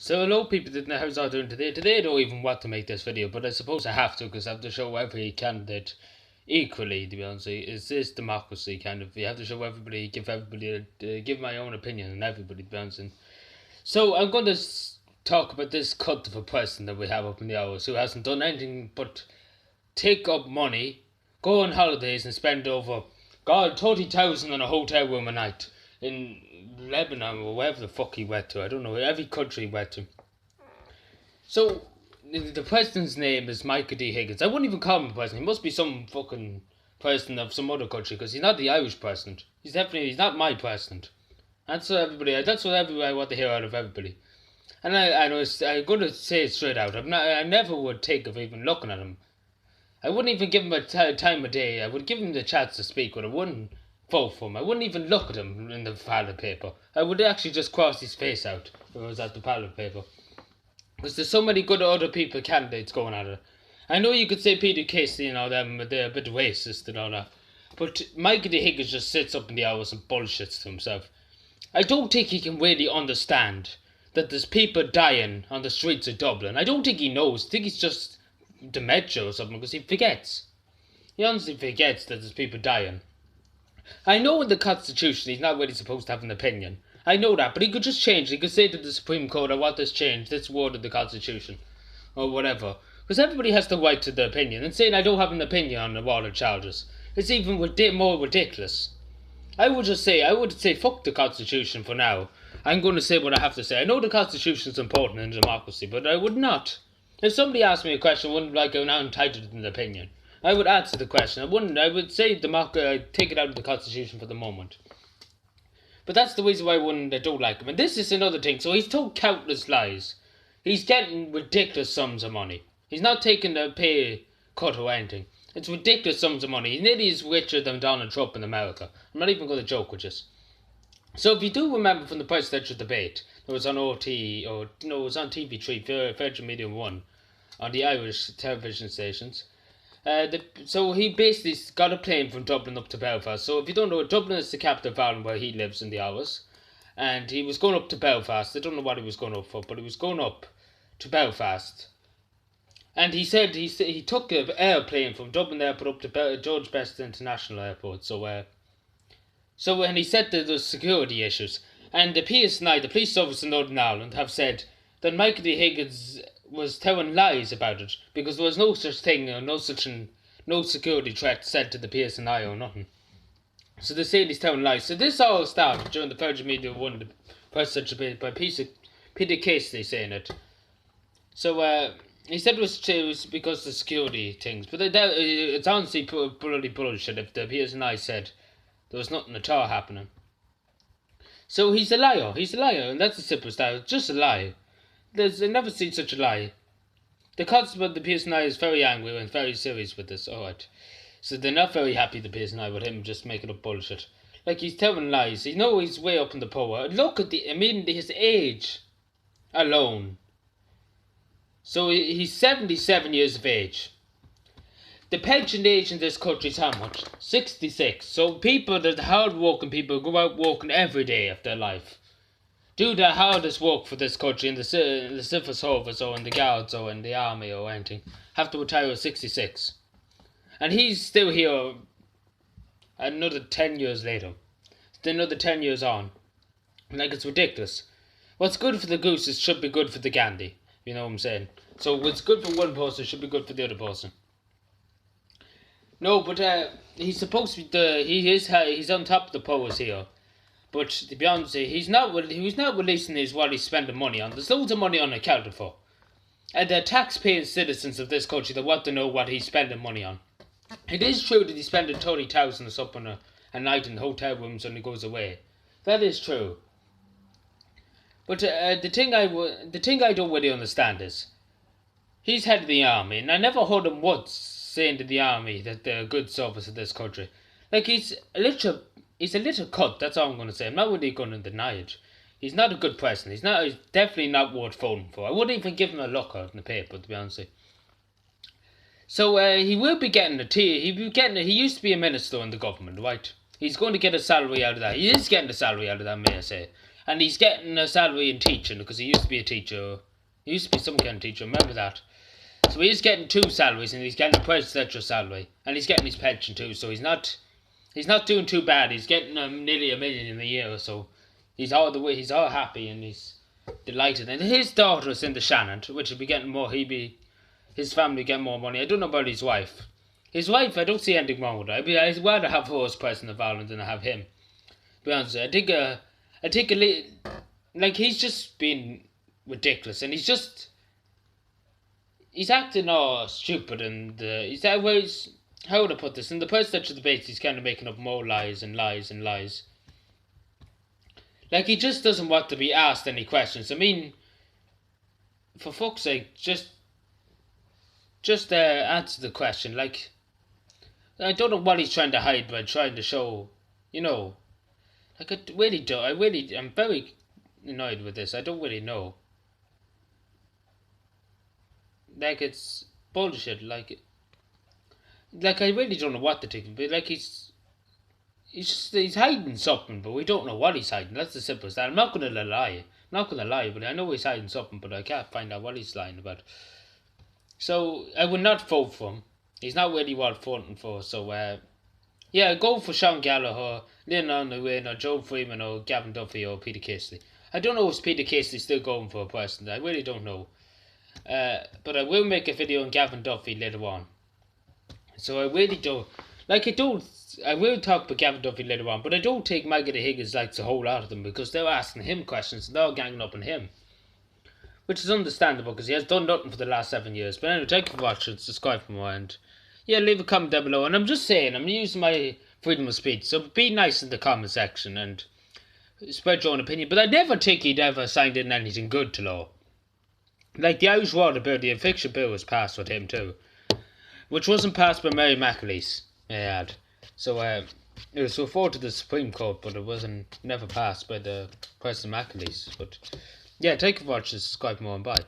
So a lot of people didn't know how I was doing today. Today I don't even want to make this video, but I suppose I have to because I have to show every candidate equally. To be honest, it's this democracy kind of. You have to show everybody, give my own opinion on everybody. To be honest, so I'm going to talk about this cut of a person that we have up in the hours who hasn't done anything but take up money, go on holidays, and spend over 30,000 on a hotel room a night in Lebanon or wherever the fuck he went to. I don't know, every country he went to. So, the president's name is Michael D. Higgins. I wouldn't even call him president. He must be some fucking president of some other country because he's not the Irish president. He's not my president. That's what I want to hear out of everybody. And I'm going to say it straight out. I never would take of even looking at him. I wouldn't even give him a time of day. I would give him the chance to speak, but I wouldn't vote for him. I wouldn't even look at him in the ballot paper. I would actually just cross his face out if it was at the ballot paper. Because there's so many good other candidates going at it. I know you could say Peter Casey and all them, but they're a bit racist and all that. But Michael D. Higgins just sits up in the hours and bullshits to himself. I don't think he can really understand that there's people dying on the streets of Dublin. I don't think he knows. I think he's just dementia or something because he forgets. He honestly forgets that there's people dying. I know in the Constitution he's not really supposed to have an opinion. I know that, but he could just change. He could say to the Supreme Court, I want this changed, this word of the Constitution, or whatever. Because everybody has the right to their opinion, and saying I don't have an opinion on the water charges, it's even more ridiculous. I would say fuck the Constitution for now. I'm going to say what I have to say. I know the Constitution is important in democracy, but I would not. If somebody asked me a question, I wouldn't like I'm not entitled to an opinion. I would answer the question. I would say take it out of the Constitution for the moment. But that's the reason why I don't like him. And this is another thing. So he's told countless lies. He's getting ridiculous sums of money. He's not taking a pay cut or anything. It's ridiculous sums of money. He nearly is richer than Donald Trump in America. I'm not even going to joke with this. So if you do remember from the presidential debate, it was on it was on TV3, Virgin Media 1, on the Irish television stations. So he basically got a plane from Dublin up to Belfast. So if you don't know, Dublin is the capital of Ireland where he lives in the hours. And he was going up to Belfast. I don't know what he was going up for, but he was going up to Belfast. And he said he took an airplane from Dublin Airport up to George Best International Airport. So when he said that there's security issues, and the PSNI, the police officer in Northern Ireland, have said that Michael D. Higgins was telling lies about it because there was no such thing or no security threat said to the PSNI or nothing. So they say he's telling lies. So this all started during the Virgin Media 1, the presidential debate by Peter Casey saying it. So he said it was because of the security things, but it's honestly bloody bullshit if the PSNI said there was nothing at all happening. So he's a liar, and that's a simple style, it's just a lie. I've never seen such a lie. The constable of the PSNI is very angry and very serious with this, alright. So they're not very happy, the PSNI, with him just making up bullshit. Like, he's telling lies, he knows he's way up in the power. Look at his age alone. So he's 77 years of age. The pension age in this country is how much? 66. So people, the hard-working people, go out working every day of their life. Do the hardest work for this country in the civil service or in the guards or in the army or anything. Have to retire at 66. And he's still here another 10 years later. Still another 10 years on. Like, it's ridiculous. What's good for the goose should be good for the gander. You know what I'm saying? So what's good for one person should be good for the other person. No, but he's supposed to be he's on top of the powers here. But to be honest, he's not releasing what he's spending money on. There's loads of money unaccounted for. And the taxpaying citizens of this country that want to know what he's spending money on. It is true that he's spending 30,000 or something a night in hotel rooms when he goes away. That is true. But the thing I don't really understand is, he's head of the army, and I never heard him once saying to the army that they're a good service of this country. Like, he's a little cunt, that's all I'm going to say. I'm not really going to deny it. He's not a good president. He's definitely not worth voting for. I wouldn't even give him a look out in the paper, to be honest with you. So he will be getting he used to be a minister in the government, right? He's going to get a salary out of that. He is getting a salary out of that, may I say. and he's getting a salary in teaching because he used to be a teacher. He used to be some kind of teacher, remember that. So he's getting 2 salaries, and he's getting a presidential salary, and he's getting his pension too. So he's not doing too bad. He's getting nearly $1 million in a year, so he's all happy and he's delighted. And his daughter's in the Shannon, which will be getting more. His family get more money. I don't know about his wife. His wife, I don't see anything wrong with her. I'd rather have her as president of Ireland than I have him. To be honest, I think like he's just been ridiculous, and he's acting all stupid, and he's always, how would I put this? In the presidential debates, he's kind of making up more lies and lies and lies. Like, he just doesn't want to be asked any questions. I mean, for fuck's sake, just answer the question. Like, I don't know what he's trying to hide by trying to show, like, I'm very annoyed with this. I don't really know. Like, it's bullshit. Like I really don't know what to think. But like, he's hiding something, but we don't know what he's hiding. That's the simplest. I'm not gonna lie. But I know he's hiding something, but I can't find out what he's lying about. So I would not vote for him. He's not really worth voting for. So yeah, go for Sean Gallagher, Leonard Wayne, or Joe Freeman, or Gavin Duffy, or Peter Casey. I don't know if Peter Casey's still going for a president. I really don't know. But I will make a video on Gavin Duffy later on. So I really don't. Like, I will talk about Gavin Duffy later on, but I don't think Maggie Higgins likes a whole lot of them because they're asking him questions and they're ganging up on him. Which is understandable because he has done nothing for the last 7 years. But anyway, thank you for watching, subscribe for more, and yeah, leave a comment down below. And I'm just saying, I'm using my freedom of speech, so be nice in the comment section and spread your own opinion. But I never think he'd ever signed in anything good to law. Like, the Irish Water Bill, the eviction bill was passed with him too. Which wasn't passed by Mary McAleese, I add. So it was referred to the Supreme Court, but it wasn't never passed by the President McAleese. But yeah, thank you for watching, subscribe more, and bye.